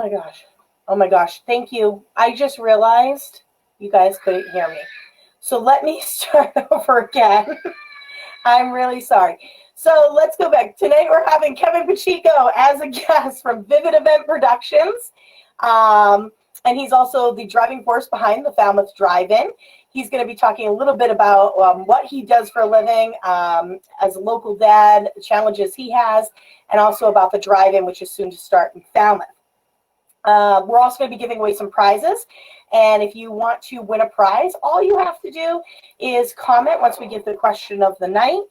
my gosh. Oh my gosh. Thank you. I just realized you guys couldn't hear me. So let me start over again. I'm really sorry. So let's go back. Tonight we're having Kevin Pacheco as a guest from Vivid Event Productions. And he's also the driving force behind the Falmouth Drive-In. He's going to be talking a little bit about what he does for a living as a local dad, the challenges he has, and also about the drive-in, which is soon to start in Falmouth. We're also going to be giving away some prizes. And if you want to win a prize, all you have to do is comment once we get the question of the night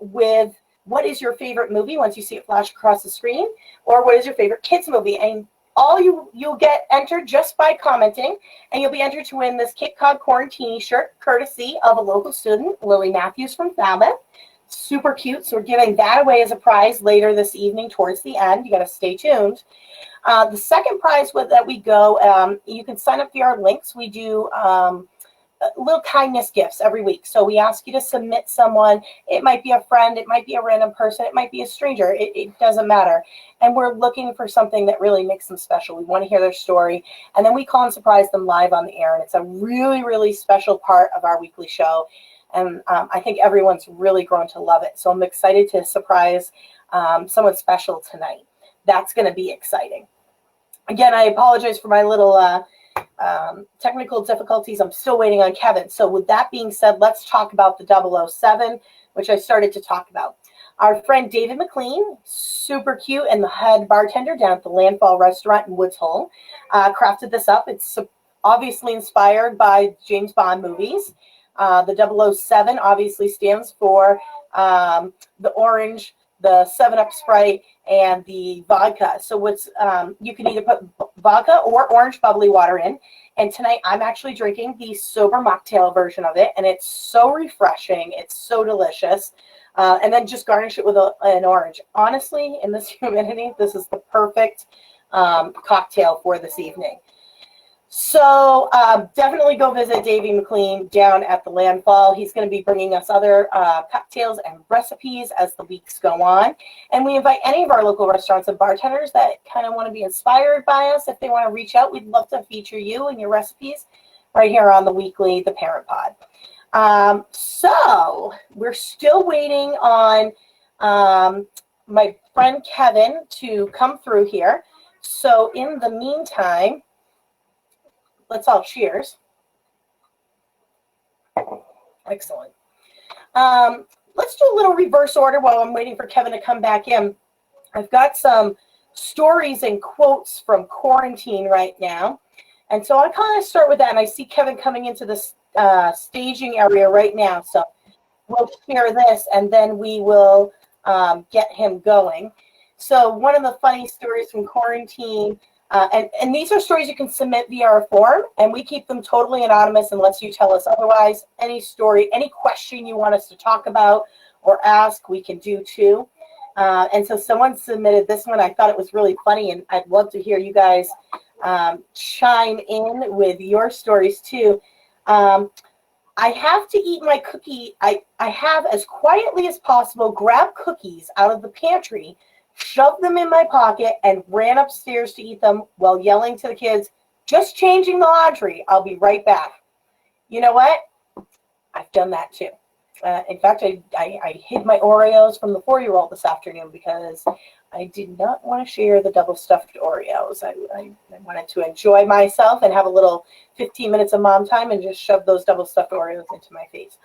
with what is your favorite movie once you see it flash across the screen, or what is your favorite kids movie. And all you'll get entered just by commenting, and you'll be entered to win this Cape Cod Quarantini shirt courtesy of a local student, Lily Matthews from Falmouth. Super cute. So we're giving that away as a prize later this evening towards the end. You got to stay tuned. The second prize that we go, you can sign up via our links. We do little kindness gifts every week. So we ask you to submit someone. It might be a friend. It might be a random person. It might be a stranger. It doesn't matter. And we're looking for something that really makes them special. We want to hear their story. And then we call and surprise them live on the air. And it's a really, really special part of our weekly show. And I think everyone's really grown to love it. So I'm excited to surprise someone special tonight. That's going to be exciting. Again, I apologize for my little technical difficulties. I'm still waiting on Kevin. So with that being said, let's talk about the 007, which I started to talk about. Our friend David McLean, super cute, and the head bartender down at the Landfall Restaurant in Woods Hole, crafted this up. It's obviously inspired by James Bond movies. The 007 obviously stands for the orange, the 7-Up Sprite, and the vodka. So what's you can either put vodka or orange bubbly water in. And tonight I'm actually drinking the sober mocktail version of it, and it's so refreshing. It's so delicious. And then just garnish it with an orange. Honestly, in this humidity, this is the perfect cocktail for this evening. So definitely go visit Davey McLean down at the Landfall. He's going to be bringing us other cocktails and recipes as the weeks go on. And we invite any of our local restaurants and bartenders that kind of want to be inspired by us. If they want to reach out, we'd love to feature you and your recipes right here on the weekly, The Parent Pod. So we're still waiting on my friend Kevin to come through here. So in the meantime, let's all cheers. Excellent. Let's do a little reverse order while I'm waiting for Kevin to come back in. I've got some stories and quotes from quarantine right now. And so I kind of start with that. And I see Kevin coming into this staging area right now. So we'll share this and then we will get him going. So one of the funny stories from quarantine, and these are stories you can submit via our form, and we keep them totally anonymous unless you tell us otherwise. Any story, any question you want us to talk about or ask, we can do too. And so someone submitted this one. I thought it was really funny, and I'd love to hear you guys chime in with your stories too. I have to eat my cookie. I have, as quietly as possible, grabbed cookies out of the pantry, shoved them in my pocket, and ran upstairs to eat them while yelling to the kids, "Just changing the laundry. I'll be right back." You know what? I've done that too. In fact, I hid my Oreos from the 4-year-old this afternoon because I did not want to share the double stuffed Oreos. I wanted to enjoy myself and have a little 15 minutes of mom time and just shove those double stuffed Oreos into my face.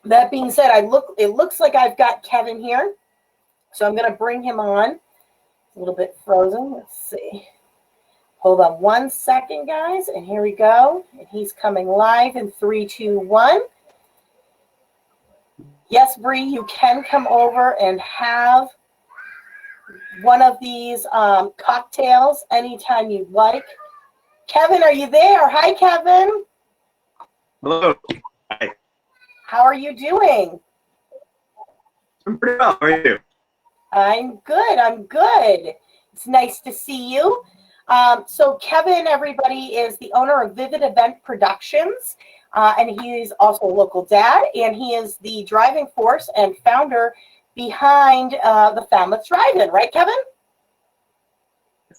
That being said, it looks like I've got Kevin here. So I'm going to bring him on. A little bit frozen. Let's see. Hold on one second, guys. And here we go. And he's coming live in 3, 2, 1. Yes, Bree, you can come over and have one of these cocktails anytime you'd like. Kevin, are you there? Hi, Kevin. Hello. Hi. How are you doing? I'm pretty well. How are you? I'm good. I'm good. It's nice to see you. So Kevin, everybody, is the owner of Vivid Event Productions, and he's also a local dad, and he is the driving force and founder behind the Falmouth Drive-In. Right, Kevin?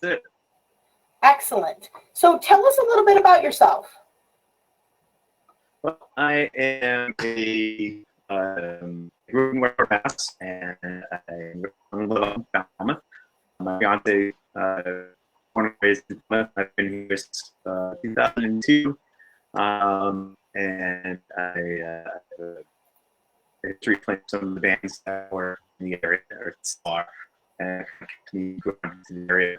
that's it. Excellent. So tell us a little bit about yourself. Well, I am a grew up in West Mass, and I live up in Falmouth. My fiance, born and raised in Falmouth. I've been here since 2002, and I have a history playing some of the bands that were in the area, or still are, and me going to the area.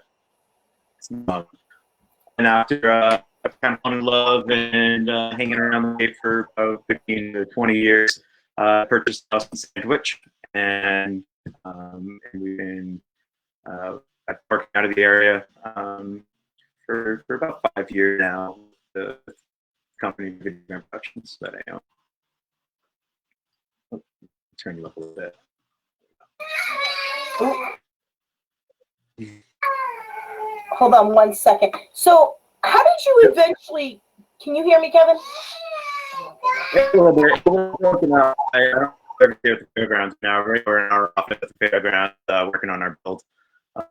And after I've kind of fallen in love and hanging around the way for about 15 to 20 years, purchased a house in Sandwich, and we've been working out of the area for about 5 years now. The company Video Productions that I own. Oh, turn you up a little bit. Hold on one second. So how did you eventually, can you hear me, Kevin? Yeah, a little bit. We're working out. I don't work here at the fairgrounds now. We're in our office at the fairgrounds working on our build.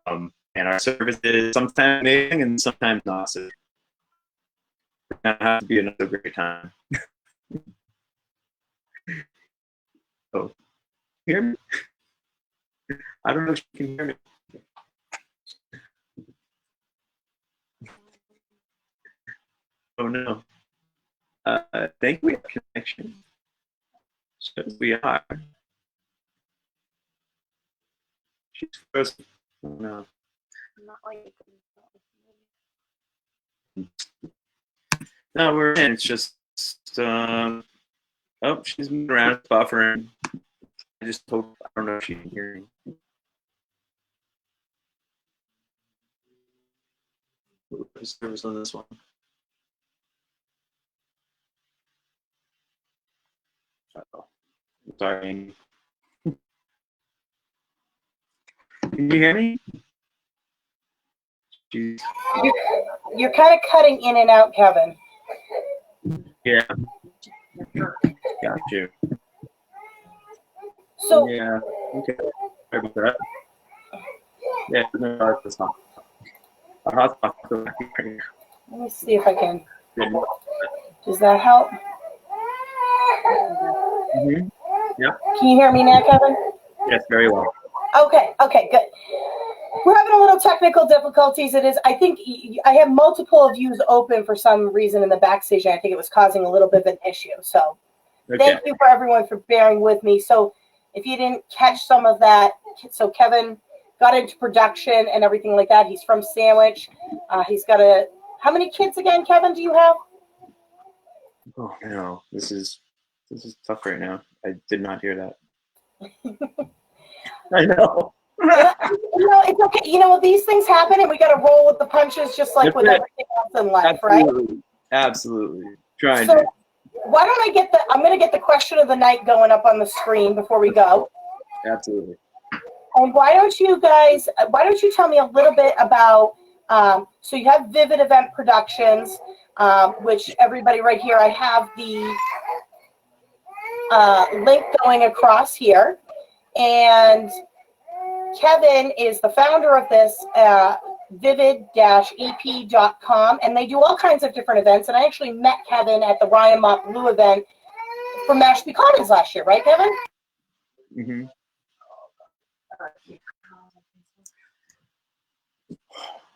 And our service is sometimes amazing and sometimes not. So it's going to have to be another great time. Oh, hear me? I don't know if you can hear me. Oh no. I think we have connection. So we are. She's frozen. Oh no. No, we're in. It's just oh, she's moving around, it's buffering. I just hope, I don't know if she can hear me. What's the service on this one? Uh-oh. Sorry. Can you hear me? Jeez. You're kind of cutting in and out, Kevin. Yeah. Got you. So Yeah. Okay. Sorry about that. Yeah. No, it's not. Our hotspot. let me see if I can. Does that help? Mm-hmm. Yep. Can you hear me now, Kevin? Yes, very well. Okay, good. We're having a little technical difficulties. It is, I think I have multiple views open for some reason in the backstation. I think it was causing a little bit of an issue. So Thank you for everyone for bearing with me. So if you didn't catch some of that, so Kevin got into production and everything like that. He's from Sandwich. He's got how many kids again, Kevin, do you have? Oh no, this is tough right now. I did not hear that. I know. It's okay. These things happen, and we got to roll with the punches, just like with everything else in life, Absolutely. right? Absolutely. Trying so, to. Why don't I'm going to get the question of the night going up on the screen before we go. Absolutely. And why don't you tell me a little bit about, so you have Vivid Event Productions, which everybody right here, I have the link going across here. And Kevin is the founder of this vivid-ep.com, and they do all kinds of different events. And I actually met Kevin at the Ryan Mott Blue event from Mashpee Commons last year, right, Kevin? Mm-hmm.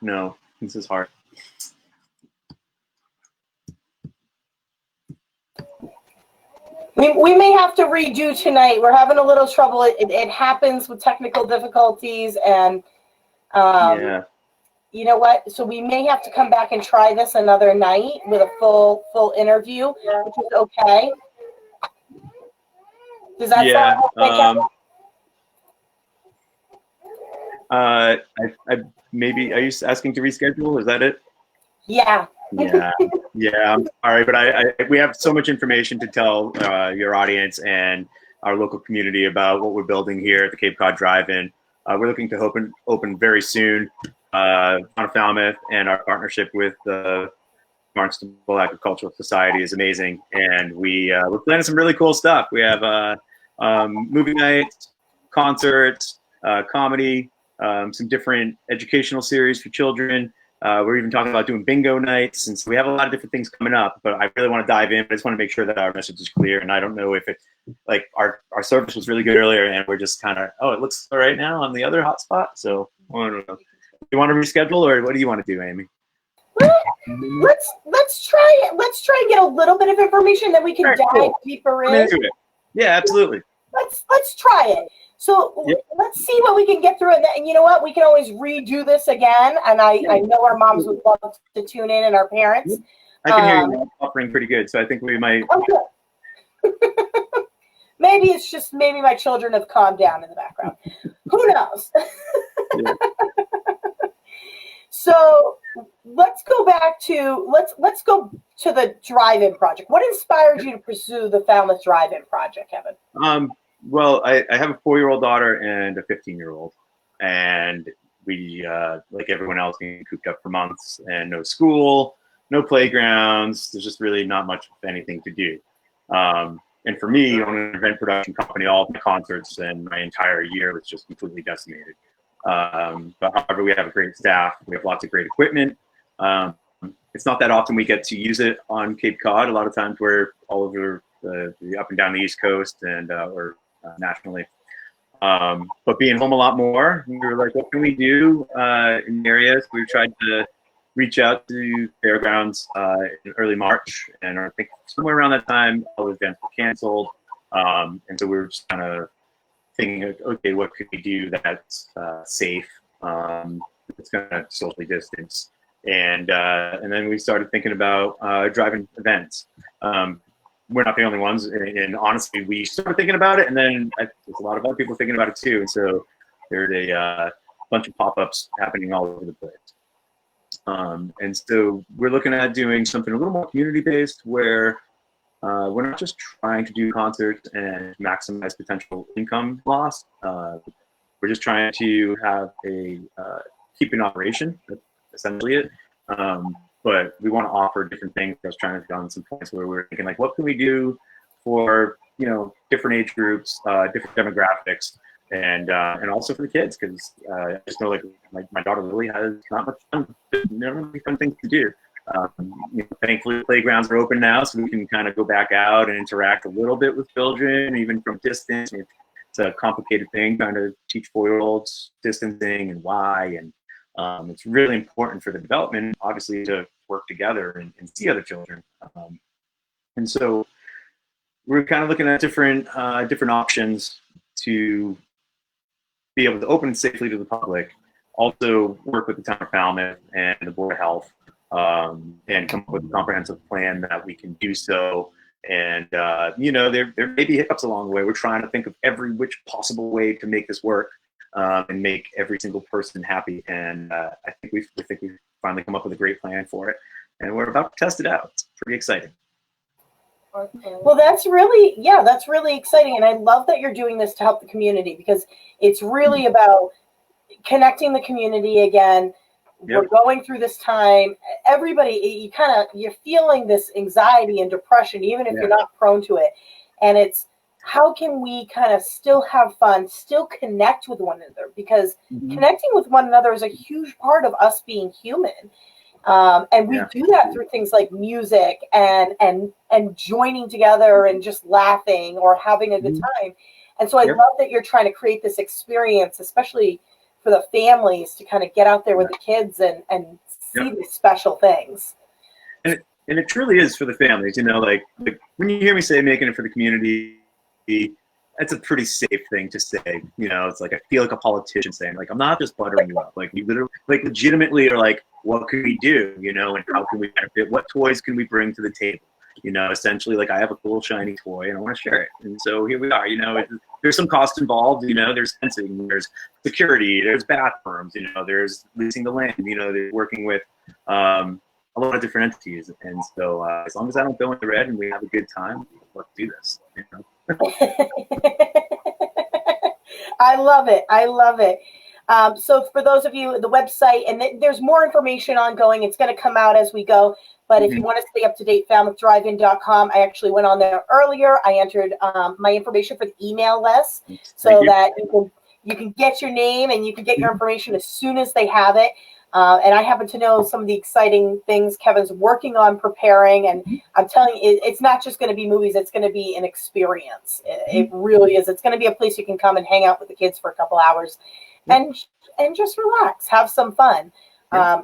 No, this is hard. We may have to redo tonight. We're having a little trouble. It happens with technical difficulties, and Yeah. you know what? So we may have to come back and try this another night with a full interview, which is okay. Does that sound okay? I maybe, are you asking to reschedule? Is that it? Yeah. Yeah. I'm sorry, but we have so much information to tell your audience and our local community about what we're building here at the Cape Cod Drive-In. We're looking to open very soon on Falmouth, and our partnership with the Barnstable Agricultural Society is amazing. And we're planning some really cool stuff. We have movie nights, concerts, comedy, some different educational series for children. We're even talking about doing bingo nights, and so we have a lot of different things coming up. But I really want to dive in. I just want to make sure that our message is clear. And I don't know if it, like, our service was really good earlier, and we're just kind of, oh, it looks all right now on the other hotspot. So I don't know. You want to reschedule, or what do you want to do, Amy? Well, let's try it. Let's try and get a little bit of information that we can Right, dive cool. deeper I'm in. into it. Yeah, absolutely. Let's try it. So Yep. let's see what we can get through. And you know what? We can always redo this again. And I know our moms would love to tune in, and our parents. I can hear you offering pretty good, so I think we might. Okay. Maybe it's just my children have calmed down in the background. Who knows? Yeah. So let's go back to let's go to the drive-in project. What inspired you to pursue the Falmouth Drive-In project, Kevin? Well, I have a 4-year-old daughter and a 15-year-old, and we, like everyone else, being cooped up for months and no school, no playgrounds. There's just really not much of anything to do. And for me, on an event production company, all of my concerts and my entire year was just completely decimated. But however, we have a great staff. We have lots of great equipment. It's not that often we get to use it on Cape Cod. A lot of times we're all over the up and down the East Coast and or nationally. But being home a lot more, we were like, what can we do in areas? We've tried to reach out to Fairgrounds in early March, and I think somewhere around that time, all the events were canceled. And so we were just kind of thinking, okay, what could we do that's safe? It's going to socially distance. And then we started thinking about drive-in events. We're not the only ones, and honestly, we started thinking about it, and then there's a lot of other people thinking about it too. And so there's a bunch of pop-ups happening all over the place. And so we're looking at doing something a little more community-based, where we're not just trying to do concerts and maximize potential income loss. We're just trying to have a keep an operation. That's essentially it. But we want to offer different things. I was trying to get on some points where we were thinking, like, what can we do for, different age groups, different demographics, and also for the kids, because I just know, like my daughter Lily has not much fun, not really fun things to do. Thankfully, playgrounds are open now, so we can kind of go back out and interact a little bit with children, even from distance. It's a complicated thing trying to teach 4-year-olds distancing and why, and it's really important for the development, obviously, to work together and see other children. And so we're kind of looking at different options to be able to open safely to the public, also work with the town of Falmouth and the Board of Health, and come up with a comprehensive plan that we can do so. And, there may be hiccups along the way. We're trying to think of every which possible way to make this work, and make every single person happy. And I think we've finally come up with a great plan for it, and we're about to test it out. It's pretty exciting. Well, that's really exciting. And I love that you're doing this to help the community, because it's really about connecting the community again. Yep. We're going through this time. Everybody, you're feeling this anxiety and depression, even if you're not prone to it. And it's, how can we kind of still have fun, still connect with one another? Because connecting with one another is a huge part of us being human. And we do that through things like music and joining together and just laughing or having a good time. And so I love that you're trying to create this experience, especially for the families, to kind of get out there with the kids and see these special things. And it truly is for the families, like when you hear me say making it for the community, that's a pretty safe thing to say. It's like, I feel like a politician saying, like, I'm not just buttering you up. Like, you literally, like, legitimately are like, what can we do? And how can we benefit? What toys can we bring to the table? Essentially, like, I have a cool shiny toy and I want to share it. And so here we are. There's some cost involved. There's fencing, there's security, there's bathrooms. There's leasing the land. They're working with a lot of different entities. And so as long as I don't go in the red and we have a good time, let's do this. I love it. So for those of you, the website, and there's more information ongoing. It's going to come out as we go. But if you want to stay up to date, falmouthdravein.com. I actually went on there earlier. I entered my information for the email list, so that you can get your name and you can get your information as soon as they have it. And I happen to know some of the exciting things Kevin's working on preparing. And I'm telling you, it's not just going to be movies. It's going to be an experience. It really is. It's going to be a place you can come and hang out with the kids for a couple hours and just relax, have some fun.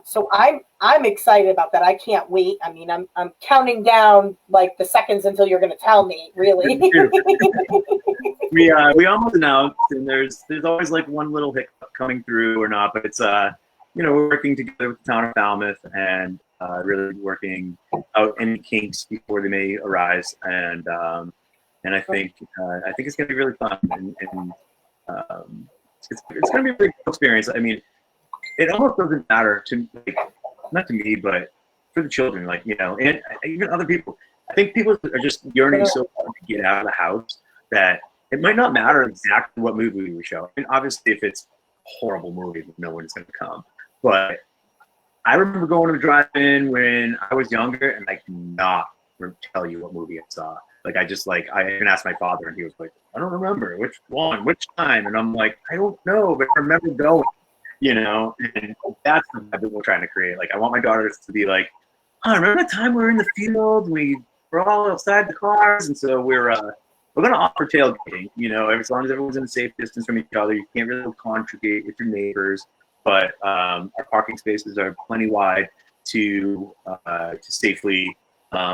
So I'm excited about that. I can't wait. I mean, I'm counting down like the seconds until you're going to tell me, really. We almost announced, and there's always like one little hiccup coming through or not, but it's we're working together with the town of Falmouth and really working out any kinks before they may arise, and I think it's going to be really fun, and it's going to be a really cool experience. I mean, it almost doesn't matter to, like, not to me, but for the children, like, and even other people. I think people are just yearning so hard to get out of the house that it might not matter exactly what movie we show. I mean, obviously, if it's a horrible movie, no one's going to come. But I remember going to the drive-in when I was younger, and I cannot tell you what movie I saw. Like, I even asked my father, and he was like, I don't remember which one, which time. And I'm like, I don't know, but I remember going, and that's the vibe that we're trying to create. Like, I want my daughters to be like, oh, remember the time we were in the field, we were all outside the cars, and so we're going to offer tailgating, as long as everyone's in a safe distance from each other. You can't really congregate with your neighbors, but our parking spaces are plenty wide to safely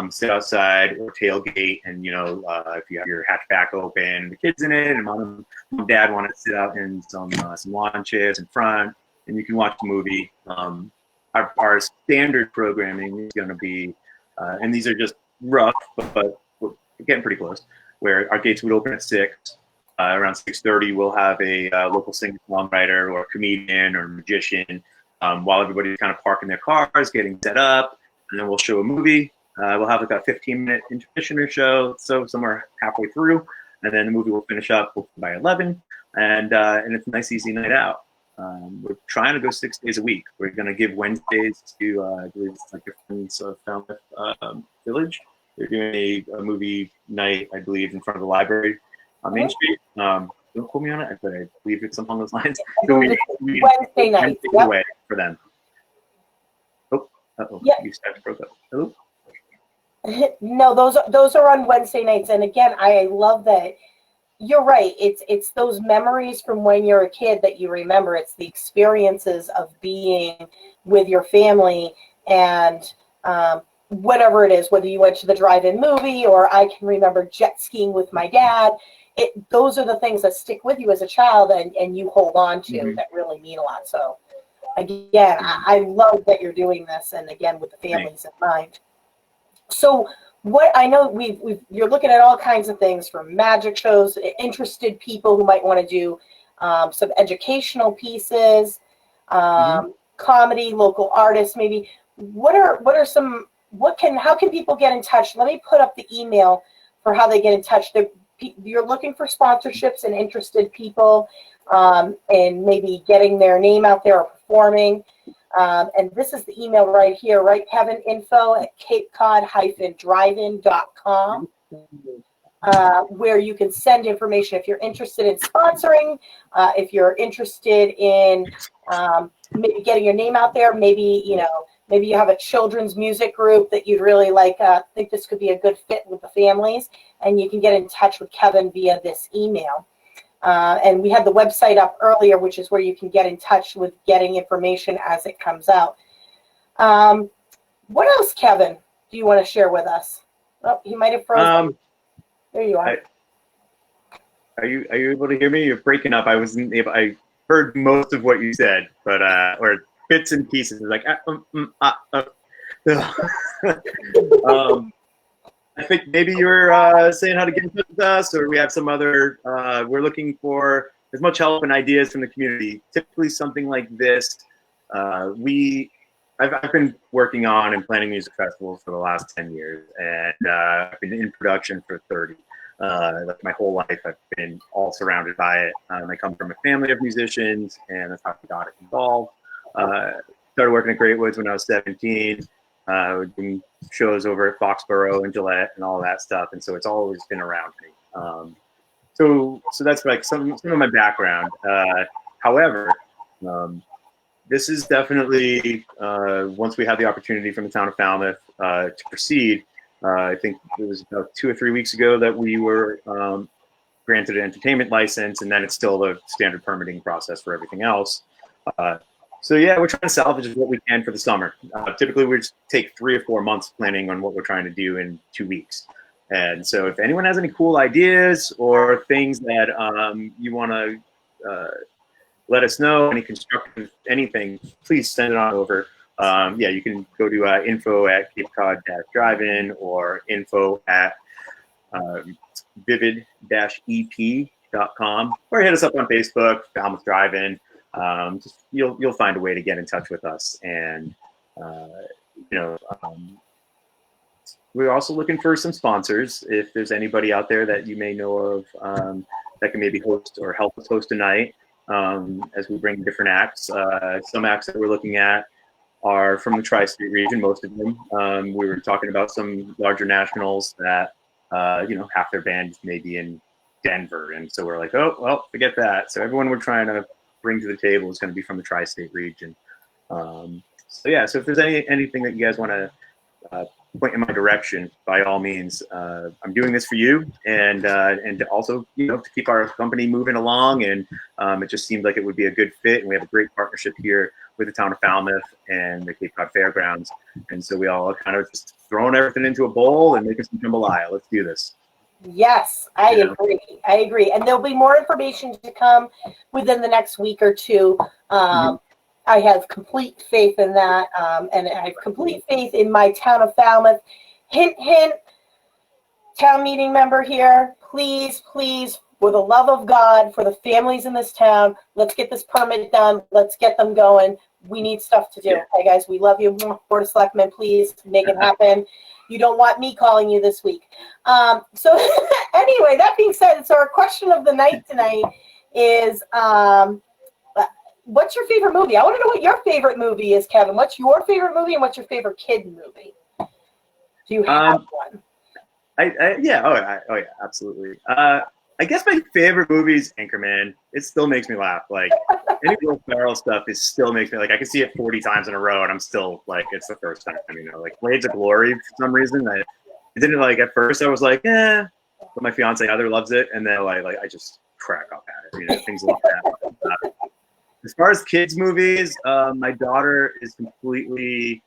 sit outside or tailgate. And if you have your hatchback open, the kids in it, and mom and dad want to sit out in some lawn chairs in front, and you can watch the movie. Our standard programming is going to be, and these are just rough, but we're getting pretty close, where our gates would open at 6. Around 6:30, we'll have a local singer-songwriter or comedian or magician while everybody's kind of parking their cars, getting set up, and then we'll show a movie. We'll have like a 15-minute intermission or so somewhere halfway through, and then the movie will finish up by 11, and it's a nice, easy night out. We're trying to go 6 days a week. We're going to give Wednesdays to, I believe it's like the Friends of Falmouth Village. They're doing a movie night, I believe, in front of the library on Main Street. Don't quote me on it, but I believe it's something along those lines. Wednesday night. Away for them. Oh, Yep. You started broke up. Hello? No, those are on Wednesday nights. And again, I love that. You're right. It's those memories from when you're a kid that you remember. It's the experiences of being with your family and whatever it is, whether you went to the drive-in movie or I can remember jet skiing with my dad. Those are the things that stick with you as a child and you hold on to that really mean a lot. So again, I love that you're doing this, and again, with the families in mind. So what I know you're looking at all kinds of things, from magic shows, interested people who might want to do some educational pieces, comedy, local artists, maybe. How can people get in touch? Let me put up the email for how they get in touch. You're looking for sponsorships and interested people, and maybe getting their name out there or performing. And this is the email right here, right, Kevin? info@capecod-drivein.com, where you can send information if you're interested in sponsoring, if you're interested in maybe getting your name out there, maybe you have a children's music group that you'd really like, think this could be a good fit with the families, and you can get in touch with Kevin via this email. And we had the website up earlier, which is where you can get in touch with getting information as it comes out. What else, Kevin, do you want to share with us? Oh, he might have frozen. There you are. Are you able to hear me? You're breaking up. I heard most of what you said, but or bits and pieces. Like I think maybe you're saying how to get in touch with us, or we have some other. We're looking for as much help and ideas from the community. Typically, something like this. I've been working on and planning music festivals for the last 10 years, and I've been in production for 30. Like my whole life, I've been all surrounded by it. I come from a family of musicians, and that's how I got involved. Started working at Great Woods when I was 17. Doing shows over at Foxborough and Gillette and all that stuff, and so it's always been around me. So that's like some of my background. However, this is definitely once we had the opportunity from the town of Falmouth to proceed. I think it was about 2 or 3 weeks ago that we were granted an entertainment license, and then it's still the standard permitting process for everything else. So yeah, we're trying to salvage what we can for the summer. Typically, we just take 3 or 4 months planning on what we're trying to do in 2 weeks. And so if anyone has any cool ideas or things that you want to let us know, any constructive anything, please send it on over. Yeah, you can go to info@capecod-drive-in or info@vivid-ep.com, or hit us up on Facebook, Falmouth Drive-In. Just you'll find a way to get in touch with us. And we're also looking for some sponsors. If there's anybody out there that you may know of that can maybe host or help us host a night as we bring different acts. Some acts that we're looking at are from the tri-state region, most of them. We were talking about some larger nationals that, half their band may be in Denver. And so we're like, oh, well, forget that. So everyone we're trying to bring to the table is going to be from the tri-state region. So if there's anything that you guys want to point in my direction, by all means. I'm doing this for you, and also to keep our company moving along. And it just seemed like it would be a good fit, and we have a great partnership here with the town of Falmouth and the Cape Cod Fairgrounds. And so we all kind of just throwing everything into a bowl and making some jambalaya. Let's do this. Yes, I agree. And there'll be more information to come within the next week or two. I have complete faith in that, and I have complete faith in my town of Falmouth. Hint, hint, town meeting member here, please, for the love of God, for the families in this town, let's get this permit done. Let's get them going. We need stuff to do. Okay, guys, we love you. Board of Selectmen, please make it happen. You don't want me calling you this week. So anyway, that being said, so our question of the night tonight is, what's your favorite movie? I want to know what your favorite movie is, Kevin. What's your favorite movie, and what's your favorite kid movie? Do you have one? Yeah, absolutely. I guess my favorite movie is Anchorman. It still makes me laugh. Like any Will Ferrell stuff, still makes me like I can see it 40 times in a row, and I'm still like it's the first time. Like Blades of Glory for some reason. I didn't like at first. I was like, but my fiance Heather loves it, and then I just crack up at it. Things like that. As far as kids movies, my daughter is completely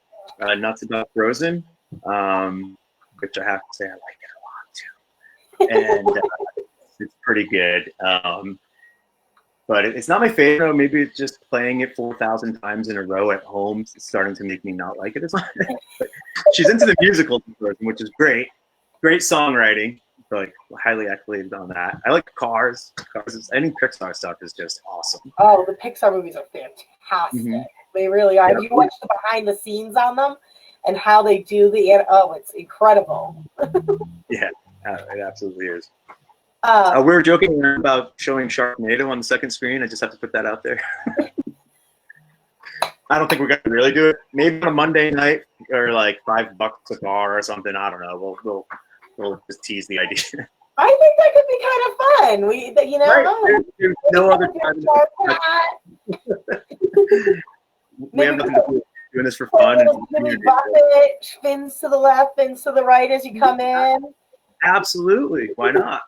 nuts about Frozen, which I have to say I like it a lot too, and it's pretty good. But it's not my favorite. Maybe it's just playing it 4,000 times in a row at home. It's starting to make me not like it as much. She's into the musicals, which is great. Great songwriting. Like highly accoladed on that. I like Cars. Any Pixar stuff is just awesome. Oh, the Pixar movies are fantastic. They really are. Yeah. You watch the behind the scenes on them and how they do it's incredible. Yeah, it absolutely is. We were joking about showing Sharknado on the second screen. I just have to put that out there. I don't think we're going to really do it. Maybe on a Monday night or like $5 a car or something. I don't know. We'll just tease the idea. I think that could be kind of fun. Right. There's no other time. We have nothing to do. Doing this for fun. Buffett, fins to the left, fins to the right as you come in. Absolutely. Why not?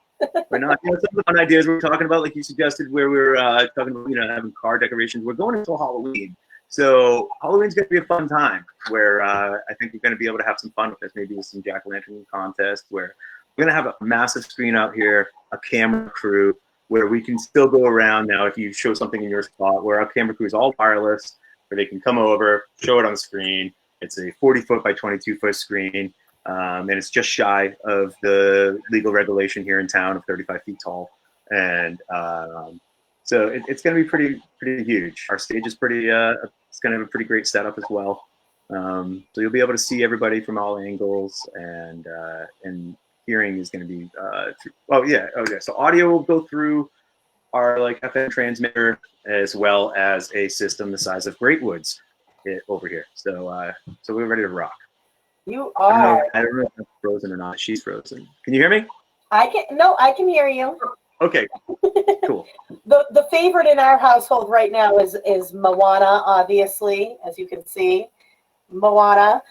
Why not? Some of the fun ideas we were talking about, like you suggested, where we were talking about, having car decorations. We're going until Halloween. So Halloween's going to be a fun time where I think we're going to be able to have some fun with this, maybe with some jack-o'-lantern contest where we're going to have a massive screen out here, a camera crew, where we can still go around now if you show something in your spot, where our camera crew is all wireless, where they can come over, show it on the screen. It's a 40-foot by 22-foot screen, and it's just shy of the legal regulation here in town of 35 feet tall. And so it's going to be pretty huge. Our stage is it's going to have a pretty great setup as well. So you'll be able to see everybody from all angles, and hearing is going to be So audio will go through our FM transmitter as well as a system the size of Great Woods over here. So we're ready to rock. You are. I don't know if I'm frozen or not. She's frozen. Can you hear me? I can hear you. Okay, cool. The favorite in our household right now is Moana, obviously, as you can see. Moana,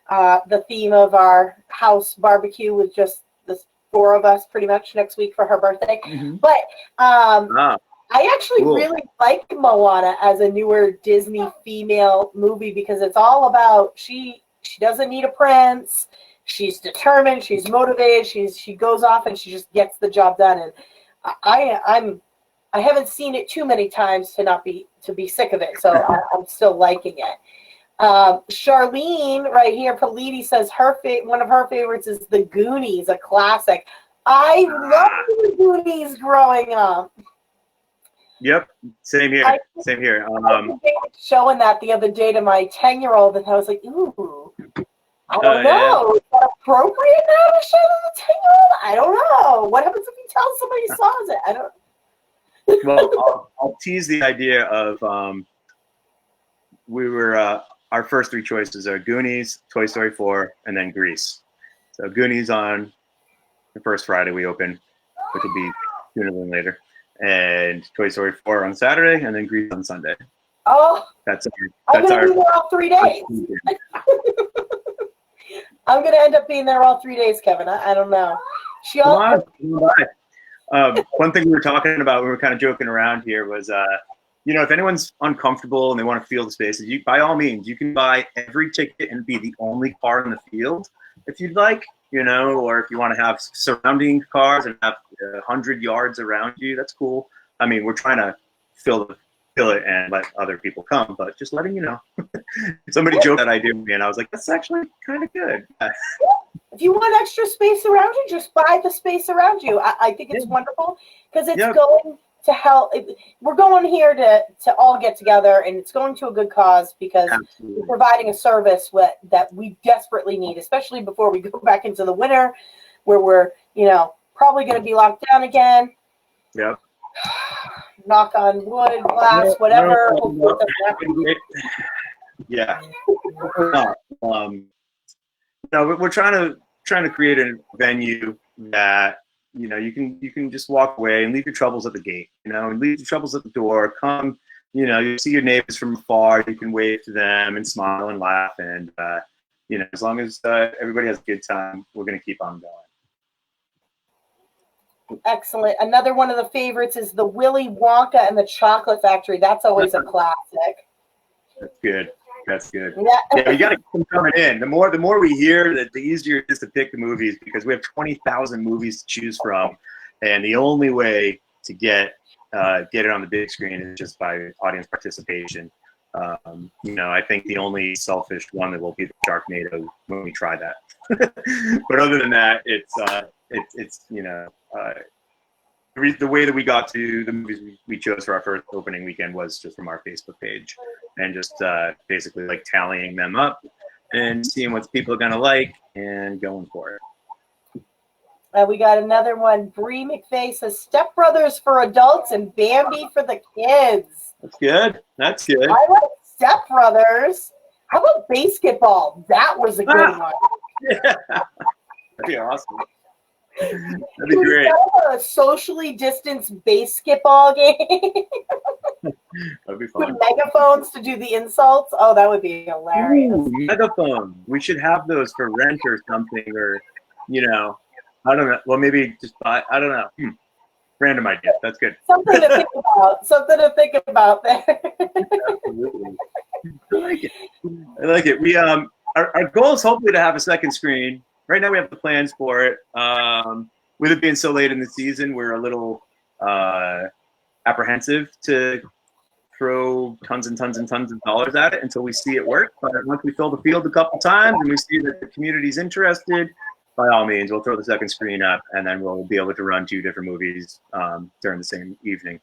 the theme of our house barbecue with just the four of us pretty much next week for her birthday. Mhm. But Ah, I actually cool. really like Moana as a newer Disney female movie because it's all about she doesn't need a prince. She's determined. She's motivated. She goes off and she just gets the job done. And I haven't seen it too many times to be sick of it. So I'm still liking it. Charlene right here, Politi says one of her favorites is The Goonies, a classic. I loved The Goonies growing up. Yep, same here. Same here. Showing that the other day to my 10-year-old, and I was like, ooh, I don't know. Is that appropriate now to show to the 10-year-old? I don't know. What happens if you tell somebody saws it? I don't. Well, I'll tease the idea of our first three choices are Goonies, Toy Story 4, and then Grease. So Goonies on the first Friday we open, which will be sooner than later, and Toy Story 4 on Saturday, and then Grease on Sunday. Oh, that's I'm going to be there all 3 days. I'm going to end up being there all 3 days, Kevin. I don't know. Come on. One thing we were talking about, we were kind of joking around here, was if anyone's uncomfortable and they want to feel the spaces, by all means, you can buy every ticket and be the only car in the field if you'd like, or if you want to have surrounding cars and have 100 yards around you, that's cool. I mean, we're trying to fill it and let other people come, but just letting you know. Somebody joked that idea with me, and I was like, that's actually kind of good. If you want extra space around you, just buy the space around you. I think it's wonderful because it's going to help. We're going here to all get together, and it's going to a good cause because we're providing a service that we desperately need, especially before we go back into the winter where we're, probably going to be locked down again. Yep. Knock on wood, glass, whatever. Yeah. We're trying to create a venue that you can just walk away and leave your troubles at the gate, and leave your troubles at the door. Come, you see your neighbors from afar, you can wave to them and smile and laugh, and as long as everybody has a good time, we're going to keep on going. Excellent. Another one of the favorites is the Willy Wonka and the Chocolate Factory. That's always a classic. That's good. That's good. Yeah, you got to keep them coming in. The more we hear, the easier it is to pick the movies because we have 20,000 movies to choose from, and the only way to get it on the big screen is just by audience participation. I think the only selfish one that will be the Sharknado when we try that. But other than that, it's the way that we got to the movies we chose for our first opening weekend was just from our Facebook page, and just basically like tallying them up and seeing what people are gonna like and going for it. We got another one. Bree McVeigh says Step Brothers for adults and Bambi for the kids. That's good. That's good. I like Step Brothers. How about basketball? That was a good one. Yeah, that'd be awesome. That'd be great. A socially distanced basketball game. That'd be fun. With megaphones to do the insults. Oh, that would be hilarious. Ooh, megaphone. We should have those for rent or something, or I don't know. Well, maybe just buy. I don't know. Random idea. That's good. Something to think about. Something to think about there. Absolutely. I like it. We our goal is hopefully to have a second screen. Right now we have the plans for it. With it being so late in the season, we're a little apprehensive to throw tons and tons and tons of dollars at it until we see it work. But once we fill the field a couple times and we see that the community's interested, by all means, we'll throw the second screen up, and then we'll be able to run 2 different movies during the same evening.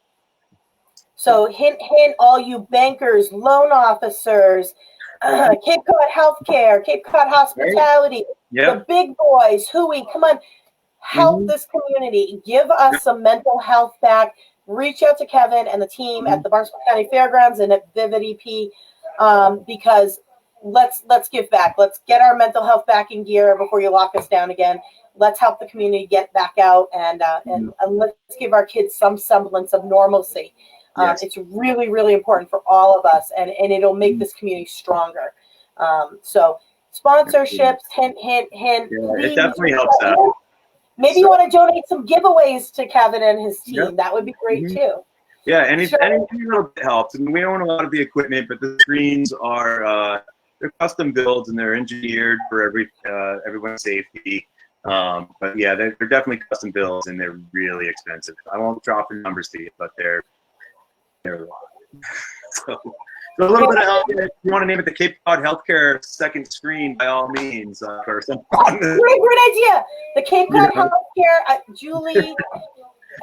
So hint, hint, all you bankers, loan officers, Cape Cod Healthcare, Cape Cod Hospitality, the big boys, Hui, come on, help this community. Give us some mental health back. Reach out to Kevin and the team at the Barnstable County Fairgrounds and at Vivid EP because let's give back. Let's get our mental health back in gear before you lock us down again. Let's help the community get back out, and let's give our kids some semblance of normalcy. Yes. It's really, really important for all of us, and it'll make this community stronger. So sponsorships, hint, hint, hint. Yeah, it definitely helps out. Maybe you want to donate some giveaways to Kevin and his team. Yep. That would be great too. Yeah, any little bit helps. I mean, we own a lot of the equipment, but the screens are they're custom builds and they're engineered for everyone's safety. But yeah, they're definitely custom builds and they're really expensive. I won't drop the numbers to you, but they're a lot. So a little bit of help. If you want to name it the Cape Cod Healthcare second screen, by all means. Or something. Great idea. The Cape Cod Healthcare, Julie.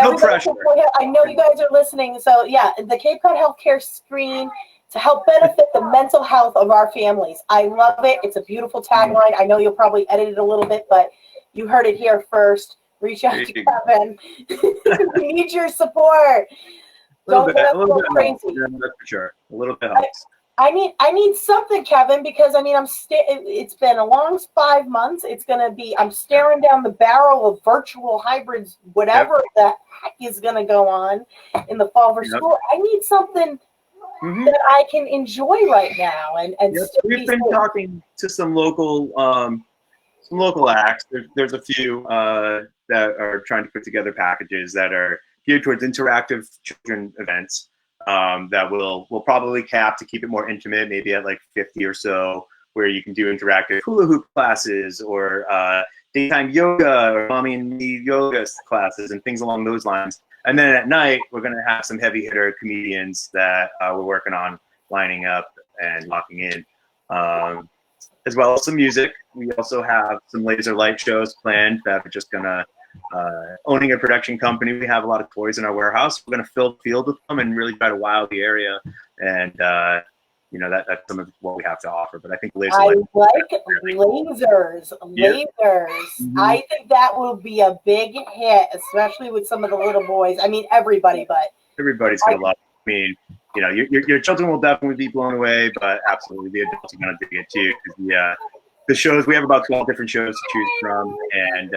No pressure. I know you guys are listening. So yeah, the Cape Cod Healthcare screen to help benefit the mental health of our families. I love it. It's a beautiful tagline. I know you'll probably edit it a little bit, but you heard it here first. Reach out to Kevin. We need your support. Don't let us go crazy. Yeah, that's for sure. A little bit helps. I need something, Kevin, because I mean it's been a long 5 months. I'm staring down the barrel of virtual hybrids, whatever the heck is gonna go on in the fall for school. I need something that I can enjoy right now and we've been talking to some local acts. There's a few that are trying to put together packages that are geared towards interactive children events. That we'll probably cap to keep it more intimate, maybe at like 50 or so, where you can do interactive hula hoop classes or daytime yoga or mommy and me yoga classes and things along those lines. And then at night, we're going to have some heavy hitter comedians that we're working on lining up and locking in, as well as some music. We also have some laser light shows planned that are just going to owning a production company. We have a lot of toys in our warehouse. We're going to fill the field with them and really try to wow the area. And, that's some of what we have to offer. But I think lasers. I like lasers. I think that will be a big hit, especially with some of the little boys. I mean, everybody, but everybody's going to love it. I mean, your children will definitely be blown away, but absolutely the adults are going to dig it too. Because the shows, we have about 12 different shows to choose from, and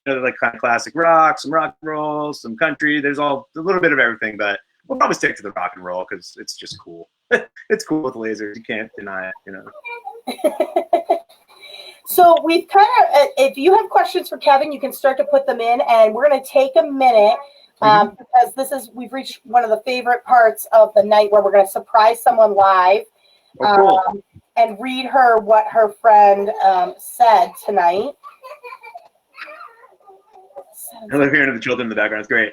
they're like kind of classic rock, some rock and roll, some country. There's a little bit of everything, but we'll probably stick to the rock and roll because it's just cool. It's cool with lasers. You can't deny it, So we've kind of, if you have questions for Kevin, you can start to put them in, and we're going to take a minute because we've reached one of the favorite parts of the night where we're going to surprise someone live. Oh, cool. And read her what her friend said tonight. I love hearing the children in the background. It's great.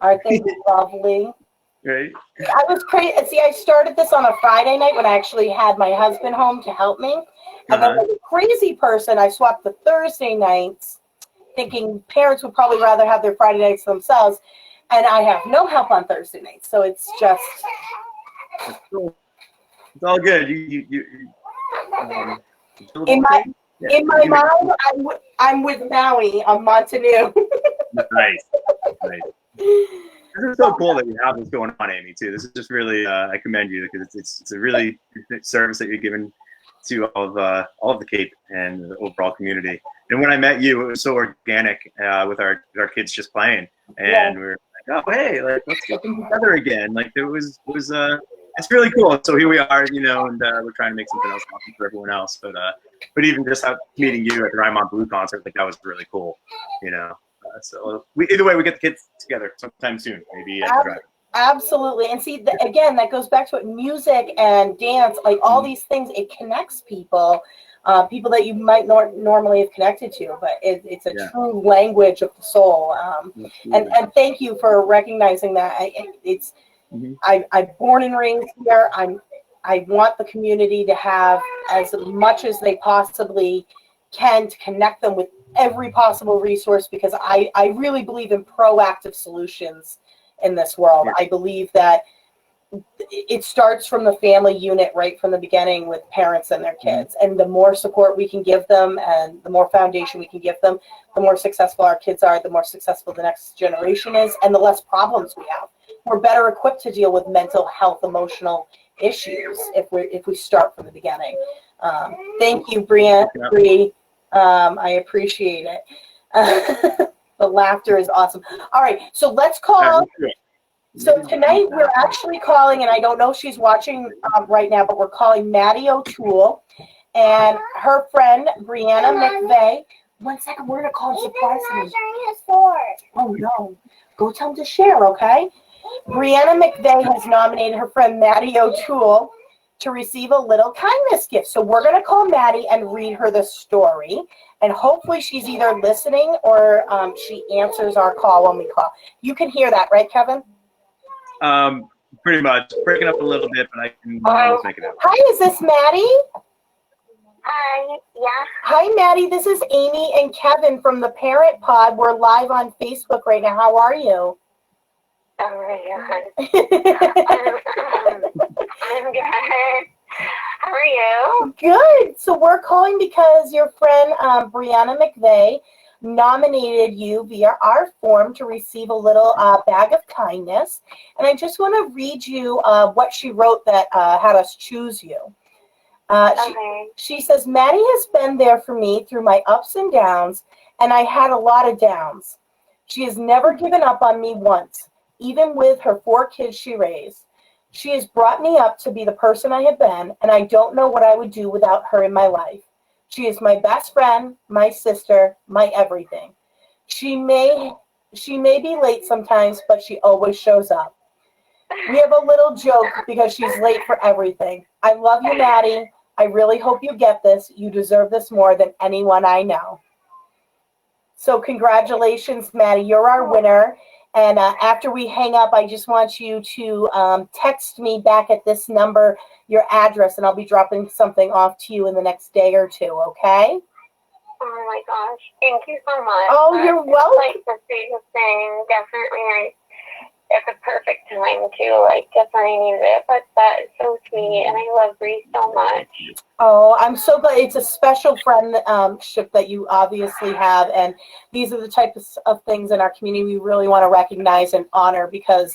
Aren't they lovely? Right. I was crazy. See, I started this on a Friday night when I actually had my husband home to help me. And then like a crazy person, I swapped the Thursday nights, thinking parents would probably rather have their Friday nights themselves. And I have no help on Thursday nights. So it's just... That's cool. It's all good. In my mind, I'm with Maui on Montanu. Nice. This is so cool that you have this going on, Amy. Too. This is just really I commend you because it's a really good service that you're giving to all of the Cape and the overall community. And when I met you, it was so organic with our kids just playing, and we were like, oh hey, like let's get them together again. Like it was it's really cool. So here we are, and we're trying to make something else happen for everyone else. But even just meeting you at the Rymont Blue concert, like that was really cool, So either way, we get the kids together sometime soon, maybe. Absolutely. And see, again, that goes back to it. Music and dance, like all these things, it connects people, people that you might not normally have connected to. But it's a true language of the soul. And thank you for recognizing that. I'm born and raised here. I want the community to have as much as they possibly can to connect them with every possible resource, because I really believe in proactive solutions in this world. I believe that it starts from the family unit right from the beginning with parents and their kids. And the more support we can give them and the more foundation we can give them, the more successful our kids are, the more successful the next generation is, and the less problems we have. We're better equipped to deal with mental health, emotional issues if we start from the beginning. Thank you, Brianna. Bree. I appreciate it. The laughter is awesome. All right, so let's call. So tonight we're actually calling, and I don't know if she's watching right now, but we're calling Maddie O'Toole and her friend Brianna McVeigh. 1 second, we're gonna call and surprise me. Oh no, go tell him to share, okay? Brianna McVeigh has nominated her friend Maddie O'Toole to receive a little kindness gift. So we're gonna call Maddie and read her the story, and hopefully she's either listening or she answers our call when we call. You can hear that, right, Kevin? Pretty much. Breaking up a little bit, but I can almost make it out. Hi, is this Maddie? Hi, yeah. Hi, Maddie. This is Amy and Kevin from the Parent Pod. We're live on Facebook right now. How are you? Oh my God. I'm good. How are you? Good. So we're calling because your friend Brianna McVeigh nominated you via our form to receive a little bag of kindness. And I just want to read you what she wrote that had us choose you. She says, Maddie has been there for me through my ups and downs, and I had a lot of downs. She has never given up on me once, even with her 4 kids she raised. She has brought me up to be the person I have been, and I don't know what I would do without her in my life. She is my best friend, my sister, my everything. She may be late sometimes, but she always shows up. We have a little joke because she's late for everything. I love you, Maddie. I really hope you get this. You deserve this more than anyone I know. So congratulations, Maddie. You're our winner. And after we hang up, I just want you to text me back at this number your address, and I'll be dropping something off to you in the next day or two, okay? Oh my gosh. Thank you so much. Oh, you're welcome. Like the sweetest thing. Definitely. It's a perfect time to definitely need it. But that is so sweet, and I love Bree so much. Oh, I'm so glad. It's a special friendship that you obviously have, and these are the types of things in our community we really want to recognize and honor because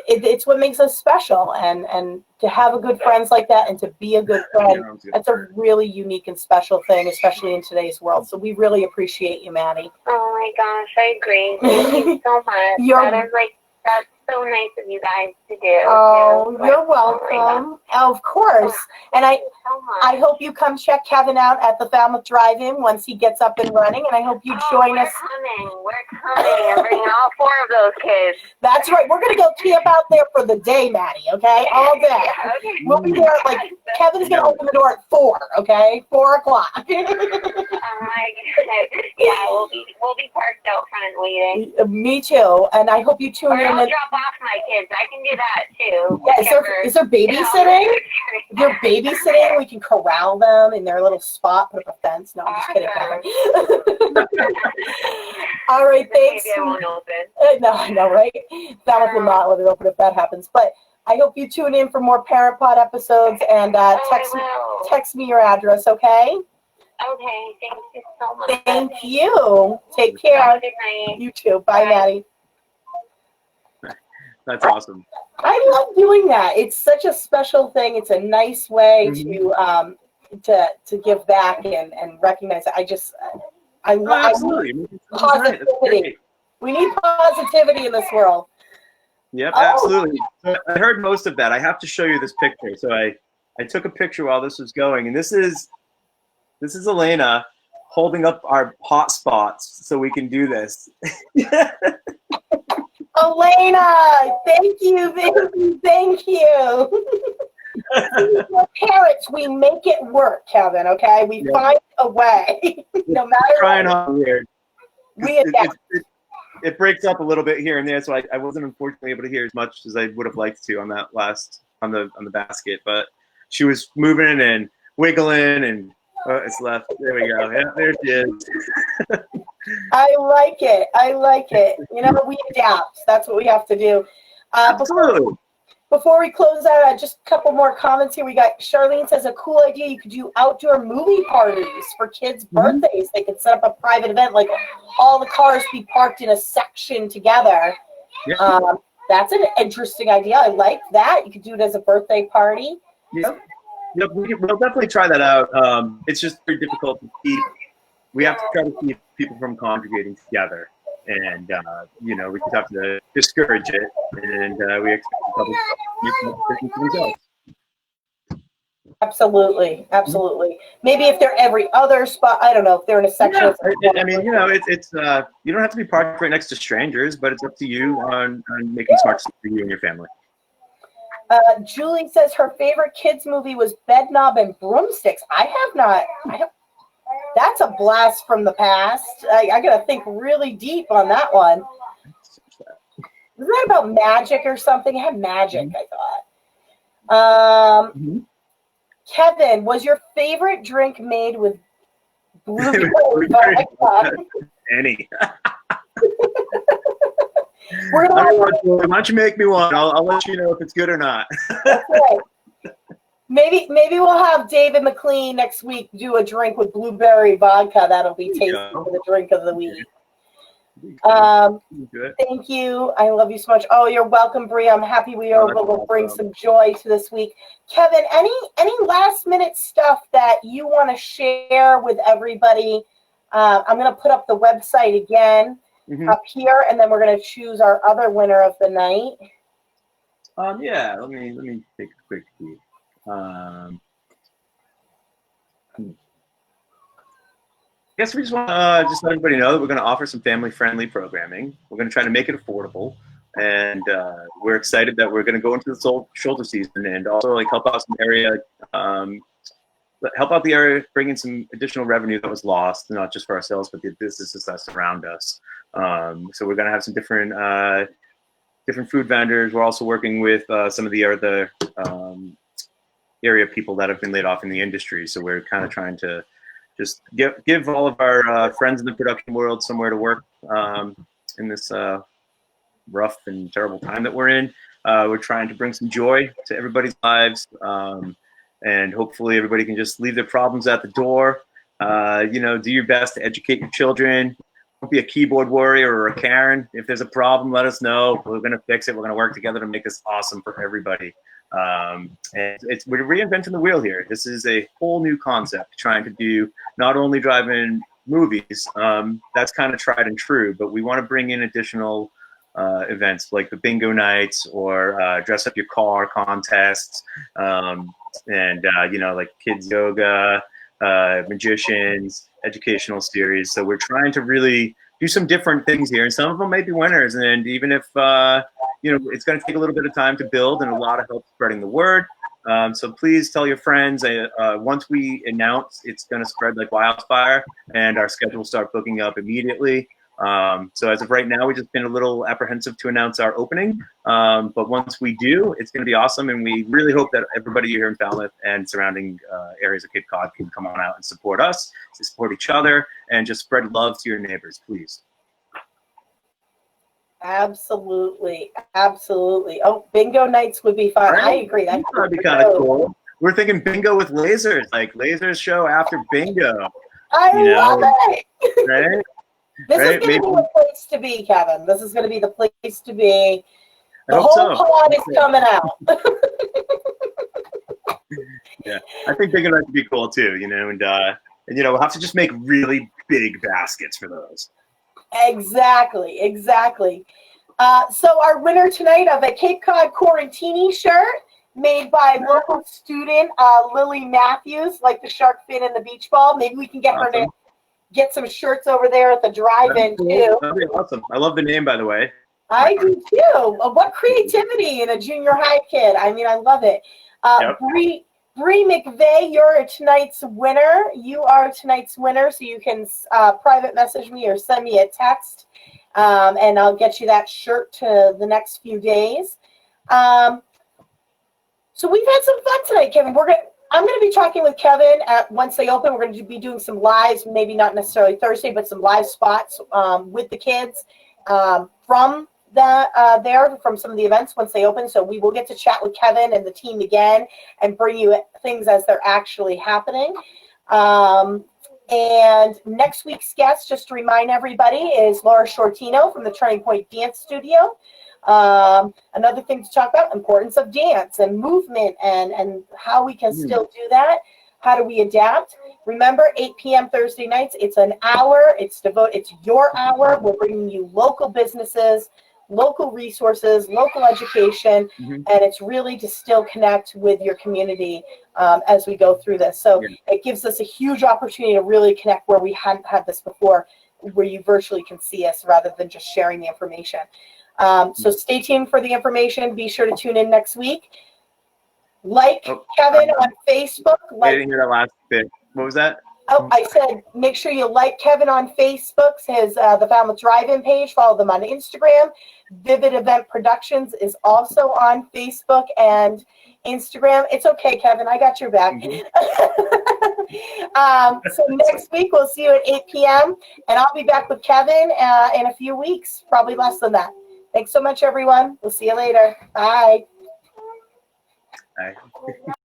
it's what makes us special. And to have a good friends like that and to be a good friend, that's a really unique and special thing, especially in today's world. So we really appreciate you, Maddie. Oh my gosh, I agree. Thank you so much. That's so nice of you guys to do. Oh, you're welcome. Of course. And I hope you come check Kevin out at the Falmouth Drive-In once he gets up and running. And I hope you join us. We're coming. I'm bringing all 4 of those kids. That's right. We're going to go camp out there for the day, Maddie, okay? All day. Okay. We'll be there Kevin's going to open the door at 4, okay? 4 o'clock. Oh my goodness. Yeah, we'll be parked out front waiting. Me too. And I hope you tune in. I'll drop off my kids. I can do that too. Yeah, is there babysitting? If they're babysitting, we can corral them in their little spot, put up a fence. No, I'm just kidding. All right, thanks. Maybe I won't open. No, I know, right? Falmouth will not let it open if that happens. But I hope you tune in for more Parent Pod episodes and text me your address, okay? Okay, thank you so much. Thank you. Take care. Good night. You too. Bye, Maddie. That's awesome. I love doing that. It's such a special thing. It's a nice way to give back and recognize it. I love positivity. We need positivity in this world. Yep, absolutely. I heard most of that. I have to show you this picture. So I took a picture while this was going, and this is Elena holding up our hot spots so we can do this. Elena, thank you. We're parents, we make it work, Kevin, okay? We find a way, no matter trying hard. We adapt. It breaks up a little bit here and there, so I wasn't unfortunately able to hear as much as I would have liked to on that on the basket, but she was moving and wiggling and it's left. There we go. Yeah, there she is. I like it. You know, we adapt. That's what we have to do. Before we close out, just a couple more comments here. We got Charlene says a cool idea. You could do outdoor movie parties for kids' birthdays. They could set up a private event, like all the cars be parked in a section together. That's an interesting idea. I like that. You could do it as a birthday party. Yep. We'll definitely try that out. It's just very difficult to keep. We have to try to keep people from congregating together, and we just have to discourage it. And we expect the public to make some results. Absolutely. Maybe if they're every other spot, I don't know if they're in a section. Yeah. I mean, it's you don't have to be parked right next to strangers, but it's up to you on making smart decisions for you and your family. Julie says her favorite kids movie was Bedknob and Broomsticks. I have not. That's a blast from the past. I got to think really deep on that one. Was that about magic or something? It had magic, I thought. Kevin, was your favorite drink made with blueberry vodka? Any. Why don't you make me one? I'll let you know if it's good or not. That's right. Maybe we'll have David McLean next week do a drink with blueberry vodka. That'll be tasty for the drink of the week. Thank you. I love you so much. Oh, you're welcome, Bree. I'm happy we were able to bring some joy to this week. Kevin, any last minute stuff that you want to share with everybody? I'm going to put up the website again up here, and then we're going to choose our other winner of the night. Yeah, let me take a quick peek. I guess we just want to just let everybody know that we're going to offer some family-friendly programming. We're going to try to make it affordable, and we're excited that we're going to go into the shoulder season and also help out some area, help out the area, bring in some additional revenue that was lost, not just for ourselves but the businesses that surround us. So we're going to have some different food vendors. We're also working with some of the other area people that have been laid off in the industry. So we're kind of trying to just give all of our friends in the production world somewhere to work in this rough and terrible time that we're in. We're trying to bring some joy to everybody's lives, and hopefully everybody can just leave their problems at the door. Do your best to educate your children. Don't be a keyboard warrior or a Karen. If there's a problem, let us know. We're going to fix it. We're going to work together to make this awesome for everybody. And we're reinventing the wheel here. This is a whole new concept, trying to do not only drive-in movies, that's kind of tried and true, but we want to bring in additional events like the bingo nights or dress up your car contests, and like kids yoga, magicians, educational series. So we're trying to really do some different things here, and some of them may be winners. And even if it's going to take a little bit of time to build and a lot of help spreading the word. So please tell your friends. Once we announce, it's going to spread like wildfire, and our schedule will start booking up immediately. So as of right now, we've just been a little apprehensive to announce our opening. But once we do, it's going to be awesome. And we really hope that everybody here in Falmouth and surrounding areas of Cape Cod can come on out and support us, to support each other, and just spread love to your neighbors, please. Absolutely. Oh, bingo nights would be fun. Right? I agree. That would be kind of cool. We're thinking bingo with lasers, like lasers show after bingo. I love it. Right? This is going to be the place to be, Kevin. This is going to be the place to be. The whole pod is coming out. Yeah, I think bingo nights would be cool too. And we'll have to just make really big baskets for those. Exactly. So our winner tonight of a Cape Cod Quarantini shirt made by local student Lily Matthews, like the shark fin and the beach ball. Maybe we can get her to get some shirts over there at the drive-in too. That'd be awesome. I love the name, by the way. I do too. What creativity in a junior high kid. I mean, I love it. Bree McVeigh, you're tonight's winner. You are tonight's winner, so you can private message me or send me a text, and I'll get you that shirt to the next few days. So we've had some fun tonight, Kevin. I'm going to be talking with Kevin once they open. We're going to be doing some lives, maybe not necessarily Thursday, but some live spots with the kids from from some of the events once they open. So we will get to chat with Kevin and the team again and bring you things as they're actually happening. And next week's guest, just to remind everybody, is Laura Shortino from the Turning Point Dance Studio. Another thing to talk about, importance of dance and movement and how we can still do that. How do we adapt? Remember, 8 p.m. Thursday nights, it's an hour. It's your hour. We're bringing you local businesses, local resources, local education, and it's really to still connect with your community as we go through this. So it gives us a huge opportunity to really connect where we hadn't had this before, where you virtually can see us rather than just sharing the information. So stay tuned for the information. Be sure to tune in next week. Kevin on Facebook. I didn't hear that last bit. What was that? Oh, I said make sure you like Kevin on Facebook, his the Falmouth Drive-In page. Follow them on Instagram. Vivid Event Productions is also on Facebook and Instagram. It's okay, Kevin. I got your back. So next week we'll see you at 8 p.m. and I'll be back with Kevin in a few weeks, probably less than that. Thanks so much, everyone. We'll see you later. Bye. Bye.